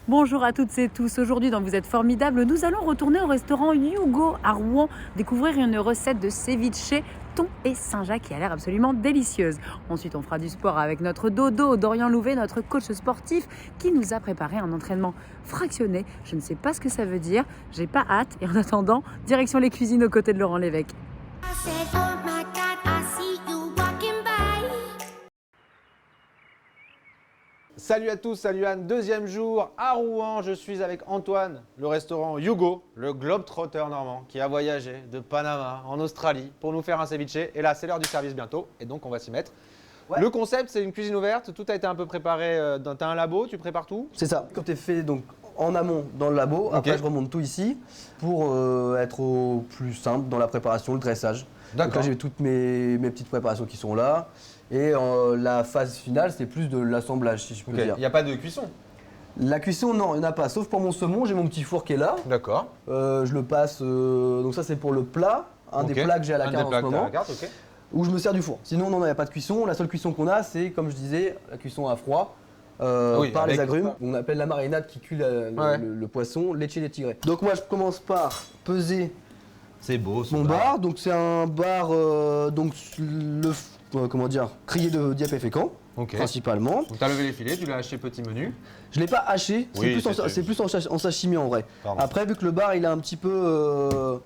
Bonjour à toutes et tous, aujourd'hui dans Vous êtes formidables, nous allons retourner au restaurant Hugo à Rouen, découvrir une recette de ceviche, thon et Saint-Jacques qui a l'air absolument délicieuse. Ensuite on fera du sport avec notre dodo, Dorian Louvet, notre coach sportif qui nous a préparé un entraînement fractionné. Je ne sais pas ce que ça veut dire, j'ai pas hâte et en attendant, direction les cuisines aux côtés de Laurent Lévesque. Salut à tous, salut Anne, deuxième jour à Rouen, je suis avec Antoine, le restaurant Hugo, le globetrotter normand qui a voyagé de Panama en Australie pour nous faire un ceviche. Et là, c'est l'heure du service bientôt et donc on va s'y mettre. Ouais. Le concept, c'est une cuisine ouverte, tout a été un peu préparé. T'as un labo, tu prépares tout? C'est ça, quand t'es fait donc en amont dans le labo, Okay. après je remonte tout ici pour être au plus simple dans la préparation, le dressage. Donc là j'ai toutes mes petites préparations qui sont là. Et la phase finale, c'est plus de l'assemblage, si je peux dire. Il n'y a pas de cuisson? La cuisson, non, il n'y en a pas. Sauf pour mon saumon, j'ai mon petit four qui est là. D'accord. Je le passe, donc ça c'est pour le plat, un des plats que j'ai à la carte en ce moment. Où je me sers du four. Sinon, non, il n'y a pas de cuisson. La seule cuisson qu'on a, c'est, comme je disais, la cuisson à froid. Par les agrumes, on appelle la marinade qui cuit le poisson, leche de tigre. Donc moi je commence par peser mon bar. Donc c'est un bar, donc crié de diapé fécamp, principalement. Donc tu as levé les filets, tu l'as haché petit menu. Je l'ai pas haché, Oui, c'est plus en sashimi en vrai. Pardon. Après vu que le bar il est un petit peu,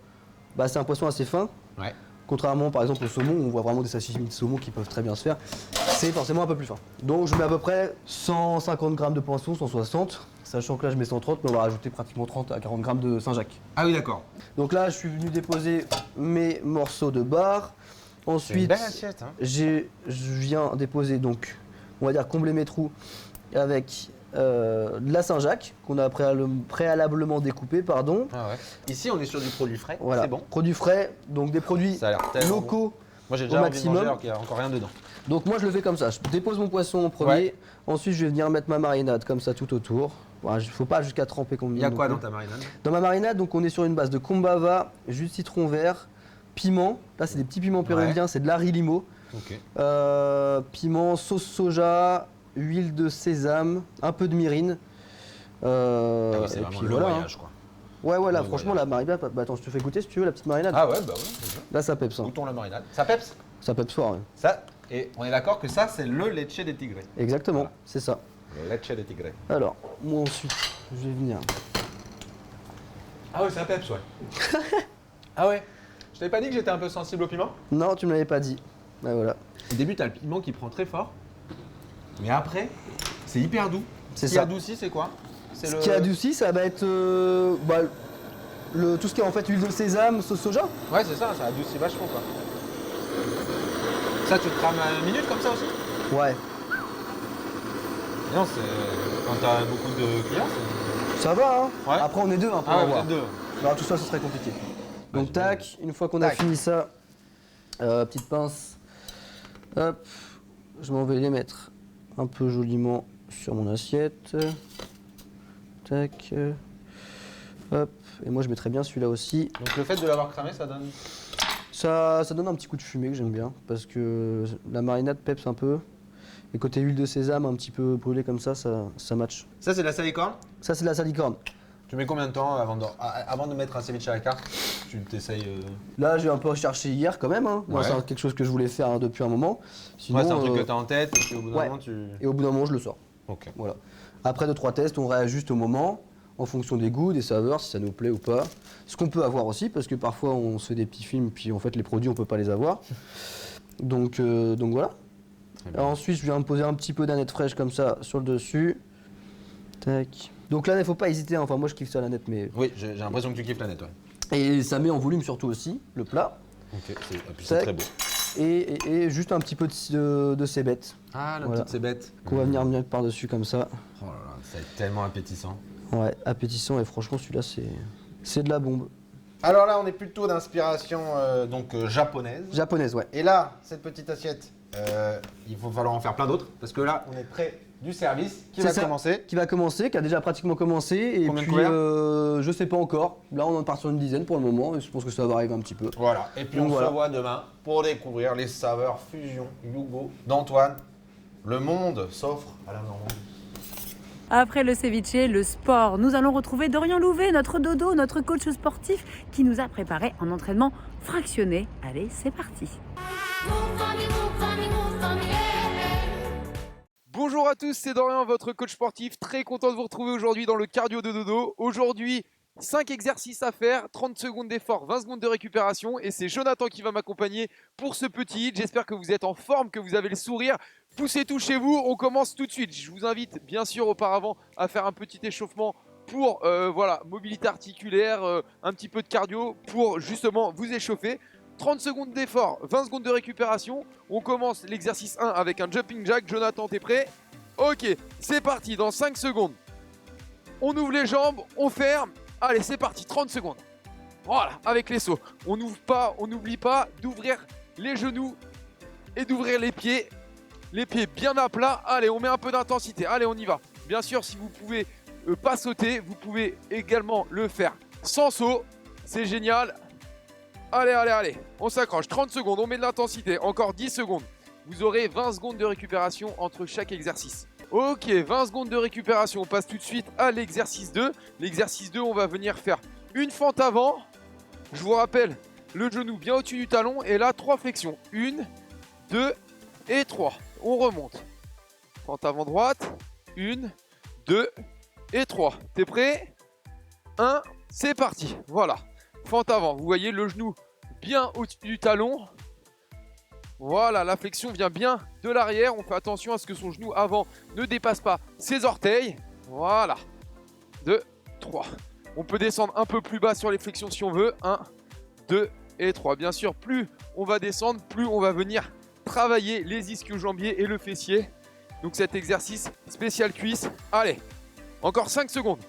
c'est un poisson assez fin. Ouais. Contrairement par exemple au saumon, on voit vraiment des sashimi de saumon qui peuvent très bien se faire. C'est forcément un peu plus fin. Donc je mets à peu près 150 grammes de poisson, 160. Sachant que là je mets 130, mais on va rajouter pratiquement 30 à 40 grammes de Saint-Jacques. Ah oui, d'accord. Donc là je suis venu déposer mes morceaux de bar. Ensuite, une belle assiette, hein. Je viens déposer donc, on va dire combler mes trous avec de la Saint-Jacques qu'on a préalablement découpé, pardon. Ah ouais. Ici on est sur du produit frais, voilà. C'est bon. Produits frais, donc des produits locaux. Bon. Moi j'ai déjà au envie de maximum. manger alors qu'il n'y a encore rien dedans. Donc moi je le fais comme ça, je dépose mon poisson en premier, Ouais. Ensuite je vais venir mettre ma marinade comme ça tout autour. Il ne faut pas jusqu'à tremper comme Il y a quoi dans ta marinade? Dans ma marinade, donc on est sur une base de kombava, jus de citron vert, piment, là c'est des petits piments péruviens, c'est de l'ail limo, piment, sauce soja, huile de sésame, un peu de myrrine. C'est vraiment le voyage quoi. Ouais, là franchement la marinade, attends je te fais goûter si tu veux la petite marinade. Ah ouais, bah oui. Là ça peps. Goûtons la marinade. Ça peps? Ça peps fort. Ouais. Ça, et on est d'accord que ça c'est le leche de tigre. Exactement, Voilà. c'est ça. Le leche de tigre. Alors, moi ensuite, je vais venir. Ah ouais, ça peps, ouais. Ah ouais. Je t'avais pas dit que j'étais un peu sensible au piment? Non, tu me l'avais pas dit. Ben voilà. Au début, t'as le piment qui prend très fort. Mais après, c'est hyper doux. C'est Ce qui ça. adoucit, c'est quoi? Ce qui adoucit, ça va être tout ce qui est en fait huile de sésame, sauce soja. Ouais, c'est ça, ça adoucit vachement quoi. Ça, tu te crames à une minute comme ça aussi? Ouais. Non, c'est. Quand t'as beaucoup de clients, c'est. Ça va, hein. Ouais. Après, on est deux, hein, pour Ah ouais, avoir. vous êtes deux. Alors, tout ça, ce serait compliqué. Donc, tac, une fois qu'on a fini ça, petite pince, hop, je m'en vais les mettre un peu joliment sur mon assiette. Tac, hop, et moi je mettrais bien celui-là aussi. Donc le fait de l'avoir cramé, ça donne. Ça donne un petit coup de fumée que j'aime bien, parce que la marinade peps un peu. Et côté huile de sésame un petit peu brûlée comme ça match. Ça, c'est de la salicorne? Ça, c'est de la salicorne. Tu mets combien de temps avant de mettre un ceviche à la carte? Tu t'essayes. Là, j'ai un peu recherché hier quand même. Hein. Moi, Ouais. c'est quelque chose que je voulais faire depuis un moment. Sinon, Ouais, c'est un truc que t'as en tête, et puis au bout d'un ouais. moment, tu. Et au bout d'un moment, je le sors. Ok. Voilà. Après 2-3 tests, on réajuste au moment, en fonction des goûts, des saveurs, si ça nous plaît ou pas. Ce qu'on peut avoir aussi, parce que parfois, on se fait des petits films, puis en fait, les produits, on peut pas les avoir. Donc voilà. Alors ensuite, je viens me poser un petit peu d'aneth fraîche comme ça sur le dessus. Tac. Donc là, il ne faut pas hésiter. Enfin, moi, je kiffe ça l'aneth, mais. Oui, j'ai l'impression que tu kiffes la net, ouais. Et ça met en volume surtout aussi le plat. Ok, c'est très beau. Et juste un petit peu de cébette. Ah, la Voilà. petite cébette. Qu'on va venir mettre par-dessus comme ça. Oh là là, ça va être tellement appétissant. Ouais, appétissant. Et franchement, celui-là, c'est de la bombe. Alors là, on est plutôt d'inspiration japonaise. Japonaise, ouais. Et là, cette petite assiette, il va falloir en faire plein d'autres parce que là, on est près du service qui va commencer. Qui va commencer, qui a déjà pratiquement commencé. Et Combien de puis, couverts je sais pas encore. Là, on en part sur une dizaine pour le moment. Et je pense que ça va arriver un petit peu. Voilà. Et puis Donc, on voilà. se revoit demain pour découvrir les saveurs fusion Hugo d'Antoine. Le monde s'offre à la Normandie. Après le ceviche, le sport, nous allons retrouver Dorian Louvet, notre dodo, notre coach sportif qui nous a préparé un entraînement fractionné. Allez, c'est parti. Bonjour à tous, c'est Dorian, votre coach sportif. Très content de vous retrouver aujourd'hui dans le cardio de dodo. Aujourd'hui, 5 exercices à faire, 30 secondes d'effort, 20 secondes de récupération. Et c'est Jonathan qui va m'accompagner pour ce petit hit. J'espère que vous êtes en forme, que vous avez le sourire. Poussez tout chez vous, on commence tout de suite. Je vous invite bien sûr auparavant à faire un petit échauffement pour mobilité articulaire, un petit peu de cardio pour justement vous échauffer. 30 secondes d'effort, 20 secondes de récupération. On commence l'exercice 1 avec un jumping jack. Jonathan, t'es prêt? Ok, c'est parti, dans 5 secondes. On ouvre les jambes, on ferme. Allez, c'est parti, 30 secondes. Voilà, avec les sauts. On n'oublie pas d'ouvrir les genoux et d'ouvrir les pieds. Les pieds bien à plat. Allez, on met un peu d'intensité. Allez, on y va. Bien sûr, si vous pouvez pas sauter, vous pouvez également le faire sans saut. C'est génial. Allez. On s'accroche. 30 secondes, on met de l'intensité. Encore 10 secondes. Vous aurez 20 secondes de récupération entre chaque exercice. Ok, 20 secondes de récupération. On passe tout de suite à l'exercice 2. L'exercice 2, on va venir faire une fente avant. Je vous rappelle, le genou bien au-dessus du talon. Et là, 3 flexions. 1, 2 et 3. On remonte. Fente avant droite. 1, 2 et 3. T'es prêt? 1, c'est parti. Voilà. Fente avant. Vous voyez le genou bien au-dessus du talon. Voilà, la flexion vient bien de l'arrière. On fait attention à ce que son genou avant ne dépasse pas ses orteils. Voilà. 2, 3. On peut descendre un peu plus bas sur les flexions si on veut. 1, 2 et 3. Bien sûr, plus on va descendre, plus on va venir travailler les ischio-jambiers et le fessier. Donc cet exercice spécial cuisse. Allez, encore 5 secondes.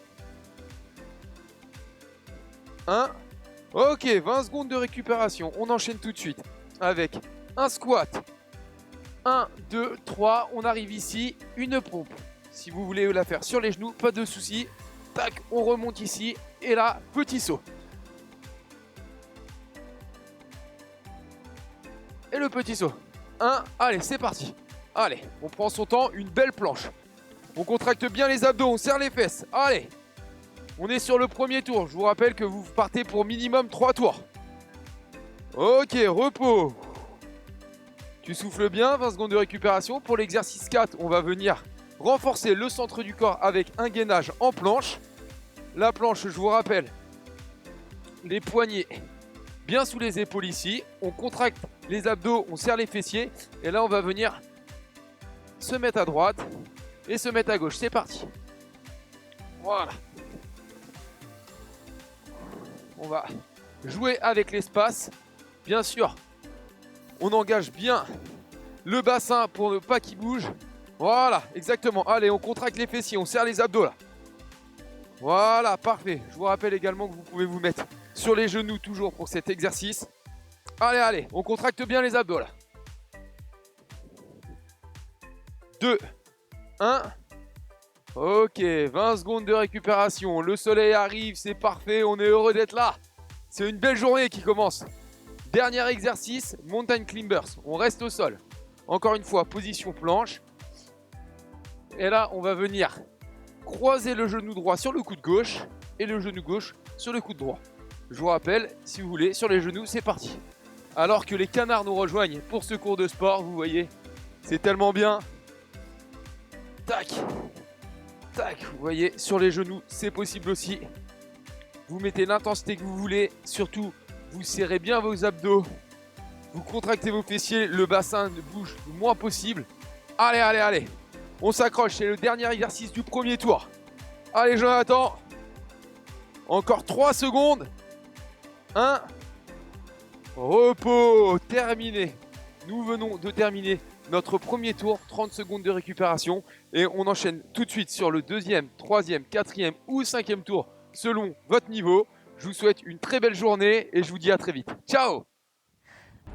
1. Ok, 20 secondes de récupération. On enchaîne tout de suite avec un squat. 1, 2, 3. On arrive ici. Une pompe. Si vous voulez la faire sur les genoux, pas de souci. Tac, on remonte ici. Et là, petit saut. Et le petit saut. 1, allez, c'est parti. Allez, on prend son temps, une belle planche. On contracte bien les abdos, on serre les fesses. Allez, on est sur le premier tour. Je vous rappelle que vous partez pour minimum 3 tours. Ok, repos. Tu souffles bien, 20 secondes de récupération. Pour l'exercice 4, on va venir renforcer le centre du corps avec un gainage en planche. La planche, je vous rappelle, les poignets bien sous les épaules ici. On contracte les abdos, on serre les fessiers. Et là, on va venir se mettre à droite et se mettre à gauche. C'est parti. Voilà. On va jouer avec l'espace. Bien sûr, on engage bien le bassin pour ne pas qu'il bouge. Voilà, exactement. Allez, on contracte les fessiers, on serre les abdos là. Voilà, parfait. Je vous rappelle également que vous pouvez vous mettre sur les genoux toujours pour cet exercice. Allez, on contracte bien les abdos là. 2, 1. Ok, 20 secondes de récupération. Le soleil arrive, c'est parfait. On est heureux d'être là. C'est une belle journée qui commence. Dernier exercice, mountain climbers. On reste au sol. Encore une fois, position planche. Et là, on va venir croiser le genou droit sur le coude gauche et le genou gauche sur le coude droit. Je vous rappelle, si vous voulez, sur les genoux, c'est parti. Alors que les canards nous rejoignent pour ce cours de sport, vous voyez, c'est tellement bien. Tac, tac, vous voyez, sur les genoux, c'est possible aussi. Vous mettez l'intensité que vous voulez, surtout, vous serrez bien vos abdos. Vous contractez vos fessiers, le bassin ne bouge le moins possible. Allez. On s'accroche, c'est le dernier exercice du premier tour. Allez, Jonathan. Encore 3 secondes. 1. Repos. Terminé. Nous venons de terminer notre premier tour. 30 secondes de récupération. Et on enchaîne tout de suite sur le 2e, 3e, 4e ou 5e tour selon votre niveau. Je vous souhaite une très belle journée et je vous dis à très vite. Ciao!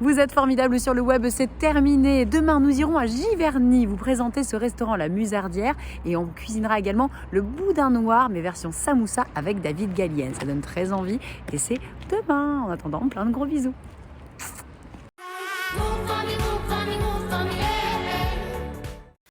Vous êtes formidable sur le web, c'est terminé. Demain, nous irons à Giverny vous présenter ce restaurant La Musardière et on cuisinera également le boudin noir, mais version samoussa avec David Gallienne. Ça donne très envie et c'est demain. En attendant, plein de gros bisous.